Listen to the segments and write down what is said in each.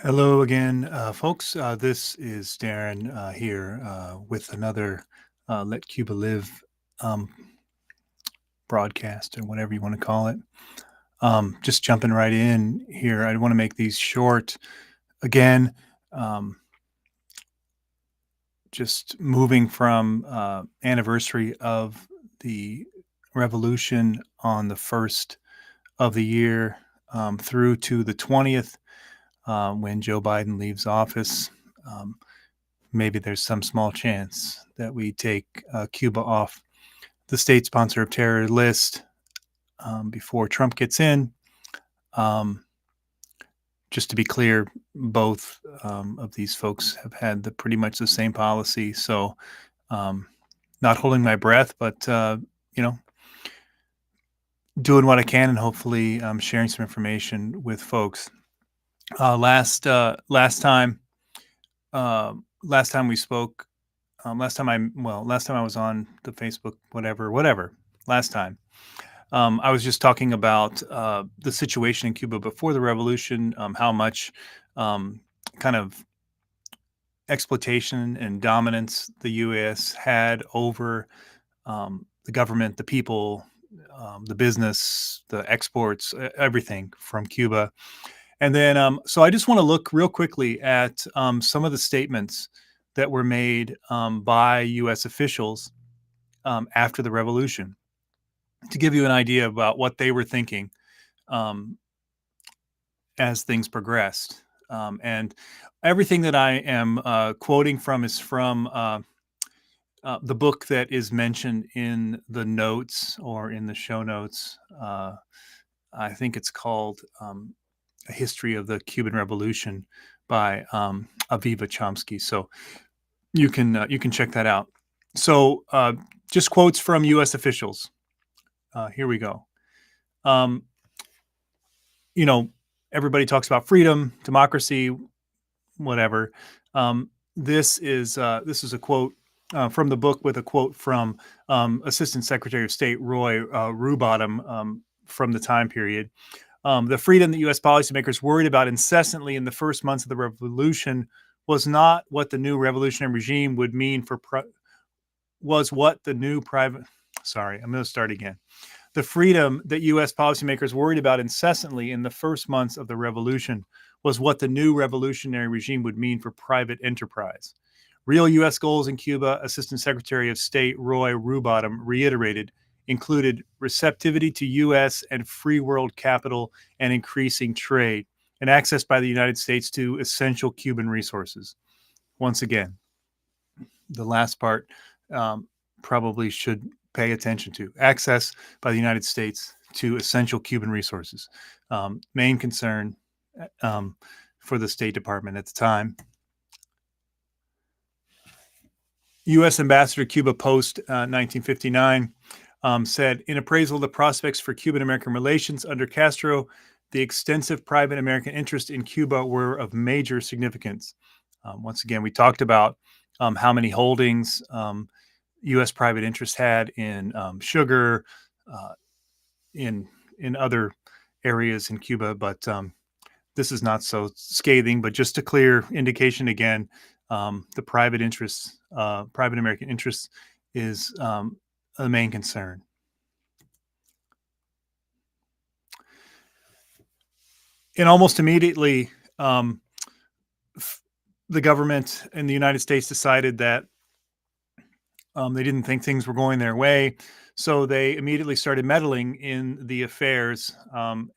Hello again, folks. This is Darren here with another Let Cuba Live um, broadcast, or whatever you want to call it. Just jumping right in here. I want to make these short. Again, um, just moving from anniversary of the revolution on the 1st of the year through to the 20th when Joe Biden leaves office. Um, Maybe there's some small chance that we take Cuba off the state sponsor of terror list before Trump gets in. Um, just to be clear, both of these folks have had pretty much the same policy. So, um, not holding my breath, but you know, doing what I can and hopefully sharing some information with folks. Last time, last time we spoke, last time I was on the Facebook, whatever. Last time, I was just talking about the situation in Cuba before the revolution, how much um, kind of exploitation and dominance the U.S. had over the government, the people, the business, the exports, everything from Cuba. And then, so I just want to look real quickly at some of the statements that were made by U.S. officials after the revolution to give you an idea about what they were thinking um, as things progressed. And everything that I am quoting from is from the book that is mentioned in the notes or in the show notes. I think it's called A History of the Cuban Revolution by Aviva Chomsky. So you can check that out. So just quotes from U.S. officials. Here we go. Um, you know, everybody talks about freedom, democracy, whatever. This is a quote from the book with a quote from Assistant Secretary of State Roy Rubottom from the time period. The freedom that U.S. policymakers worried about incessantly in the first months of the revolution was not what the new revolutionary regime would mean for was what the new private. Sorry, I'm going to start again. The freedom that U.S. policymakers worried about incessantly in the first months of the revolution was what the new revolutionary regime would mean for private enterprise. Real U.S. goals in Cuba, Assistant Secretary of State Roy Rubottom reiterated, included receptivity to U.S. and free world capital and increasing trade, and access by the United States to essential Cuban resources. Once again, the last part probably should pay attention to. Access by the United States to essential Cuban resources. Main concern for the State Department at the time. U.S. Ambassador to Cuba post 1959 said, in appraisal of the prospects for Cuban-American relations under Castro, the extensive private American interests in Cuba were of major significance. Once again, we talked about how many holdings U.S. private interests had in sugar, in other areas in Cuba, but this is not so scathing. But just a clear indication again, the private interests, private American interests, is a main concern. And almost immediately, the government in the United States decided that they didn't think things were going their way. So they immediately started meddling in the affairs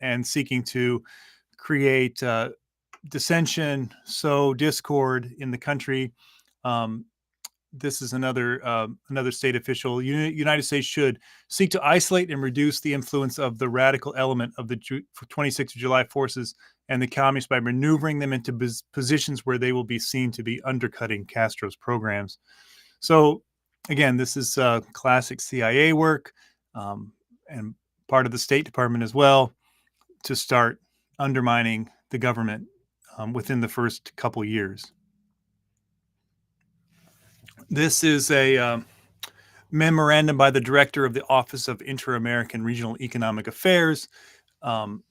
and seeking to create dissension, sow discord in the country. This is another state official. United States should seek to isolate and reduce the influence of the radical element of the 26th of July forces and the communists by maneuvering them into positions where they will be seen to be undercutting Castro's programs. So again, this is classic CIA work and part of the State Department as well to start undermining the government within the first couple years. This is a memorandum by the director of the Office of Inter-American Regional Economic Affairs,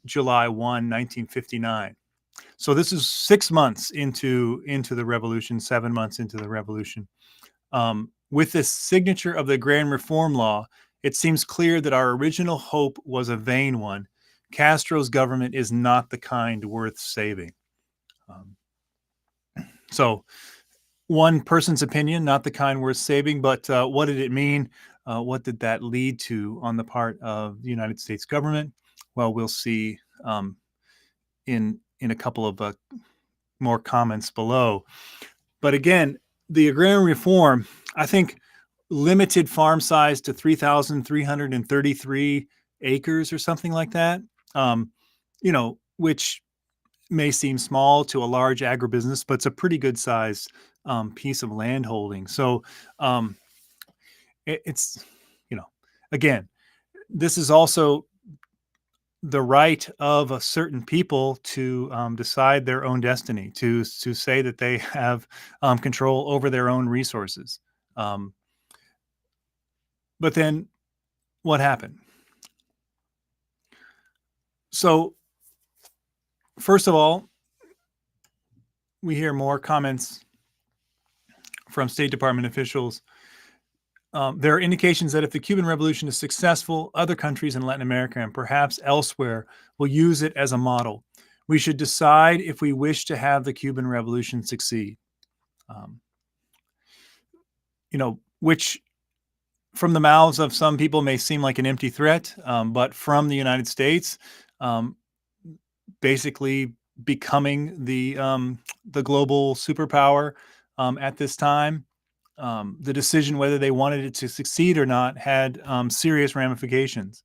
July 1, 1959. So this is 6 months into the revolution, 7 months into the revolution. With this signature of the Grand Reform Law, it seems clear that our original hope was a vain one. Castro's government is not the kind worth saving. Um, so, one person's opinion, not the kind worth saving, but what did it mean? What did that lead to on the part of the United States government? Well, we'll see in a couple of more comments below. But again, the agrarian reform, I think, limited farm size to 3,333 acres or something like that. Um, which may seem small to a large agribusiness, but it's a pretty good size piece of land holding. So um, it's, you know, again, this is also the right of a certain people to decide their own destiny, to say that they have control over their own resources. Um, but then what happened? So first of all, we hear more comments from State Department officials. There are indications that if the Cuban Revolution is successful, other countries in Latin America and perhaps elsewhere will use it as a model. We should decide if we wish to have the Cuban Revolution succeed. Um, which from the mouths of some people may seem like an empty threat, but from the United States, basically becoming the global superpower at this time. The decision whether they wanted it to succeed or not had serious ramifications.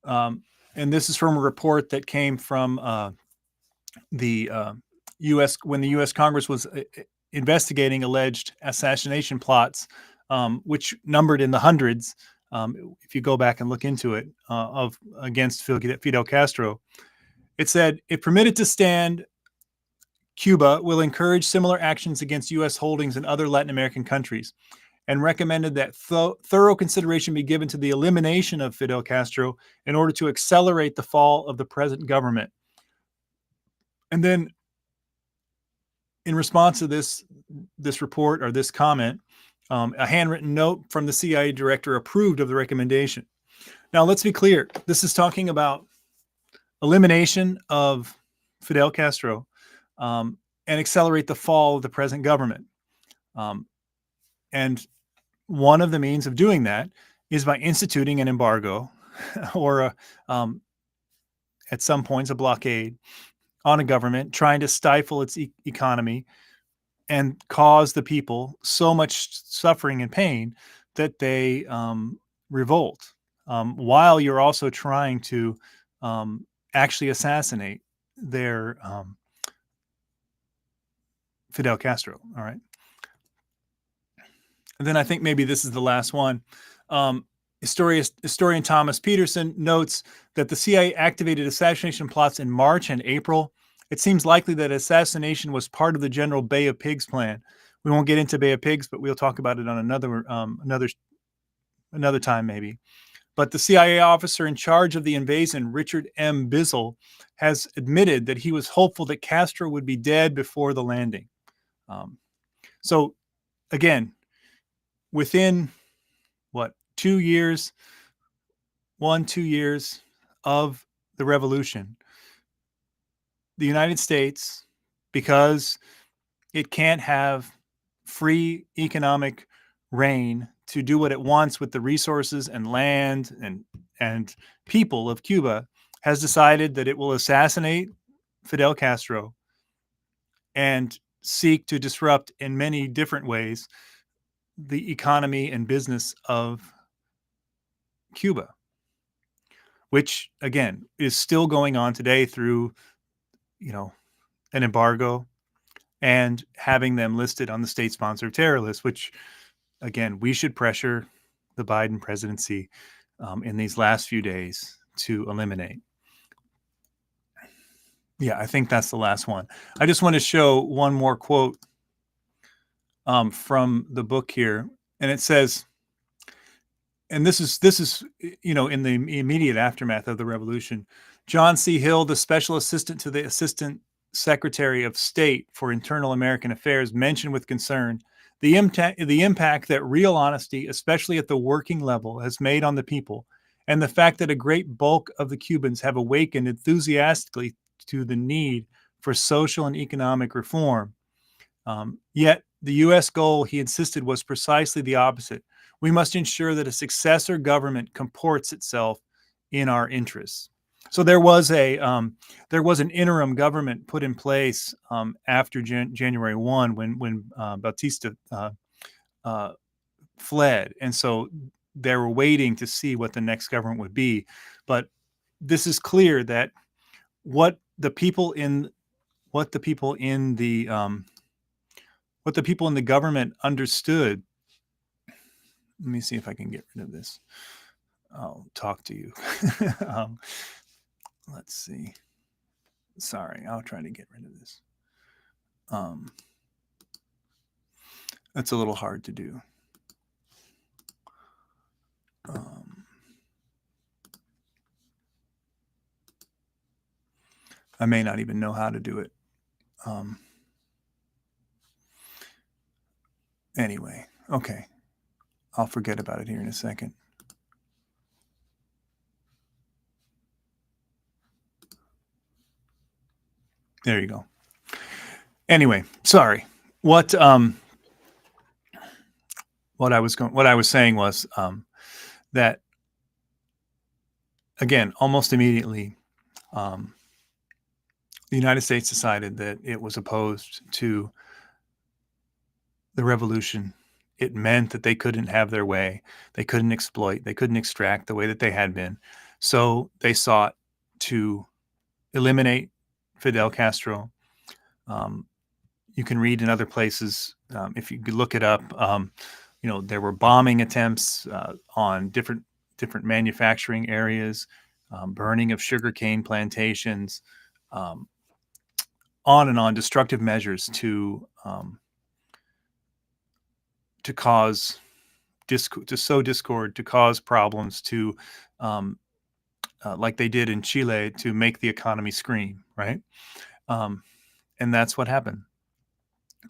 And this is from a report that came from the U.S. when the U.S. Congress was investigating alleged assassination plots, which numbered in the hundreds. If you go back and look into it, against Fidel Castro, it said if permitted to stand, Cuba will encourage similar actions against U.S. holdings in other Latin American countries, and recommended that thorough consideration be given to the elimination of Fidel Castro in order to accelerate the fall of the present government. And then, in response to this report or this comment, a handwritten note from the CIA director approved of the recommendation. Now, let's be clear. This is talking about elimination of Fidel Castro and accelerate the fall of the present government. And one of the means of doing that is by instituting an embargo or at some points a blockade on a government trying to stifle its economy and cause the people so much suffering and pain that they revolt, while you're also trying to actually assassinate their Fidel Castro. All right. And then I think maybe this is the last one. Historian Thomas Peterson notes that the CIA activated assassination plots in March and April. It seems likely that assassination was part of the general Bay of Pigs plan. We won't get into Bay of Pigs, but we'll talk about it on another time maybe. But the CIA officer in charge of the invasion, Richard M. Bizzle, has admitted that he was hopeful that Castro would be dead before the landing. So again, within 2 years, 2 years of the revolution, the United States, because it can't have free economic reign to do what it wants with the resources and land and people of Cuba, has decided that it will assassinate Fidel Castro and seek to disrupt in many different ways the economy and business of Cuba, which again is still going on today through, an embargo and having them listed on the state-sponsored terror list, which again, we should pressure the Biden presidency in these last few days to eliminate. Yeah, I think that's the last one. I just want to show one more quote from the book here, and it says, and this is in the immediate aftermath of the revolution. John C. Hill, the special assistant to the Assistant Secretary of State for Internal American Affairs, mentioned with concern the impact that real honesty, especially at the working level, has made on the people, and the fact that a great bulk of the Cubans have awakened enthusiastically to the need for social and economic reform. Yet the U.S. goal, he insisted, was precisely the opposite. We must ensure that a successor government comports itself in our interests. So there was an interim government put in place after January 1 when Bautista fled, and so they were waiting to see what the next government would be. But this is clear that what the people in the government understood. Let me see if I can get rid of this. I'll talk to you. Let's see. Sorry, I'll try to get rid of this. That's a little hard to do. I may not even know how to do it. Anyway, okay. I'll forget about it here in a second. There you go. Anyway, sorry. What I was saying was that, again, almost immediately, the United States decided that it was opposed to the revolution. It meant that they couldn't have their way. They couldn't exploit. They couldn't extract the way that they had been. So they sought to eliminate Fidel Castro. You can read in other places, if you could look it up, there were bombing attempts on different manufacturing areas, burning of sugarcane plantations, on and on, destructive measures to cause to sow discord, to cause problems, to like they did in Chile, to make the economy scream, right? And that's what happened.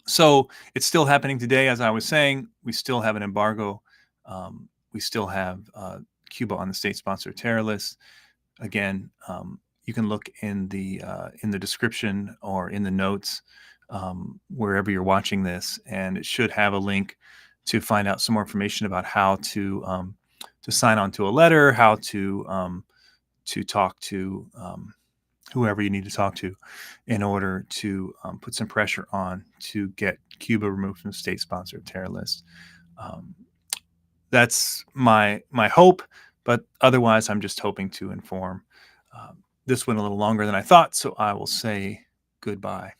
So it's still happening today. As I was saying, we still have an embargo. We still have Cuba on the state-sponsored terror list. Again, you can look in the description or in the notes wherever you're watching this, and it should have a link to find out some more information about how to sign on to a letter, how to talk to whoever you need to talk to in order to put some pressure on to get Cuba removed from the state-sponsored terror list. That's my hope, but otherwise I'm just hoping to inform. This went a little longer than I thought, so I will say goodbye.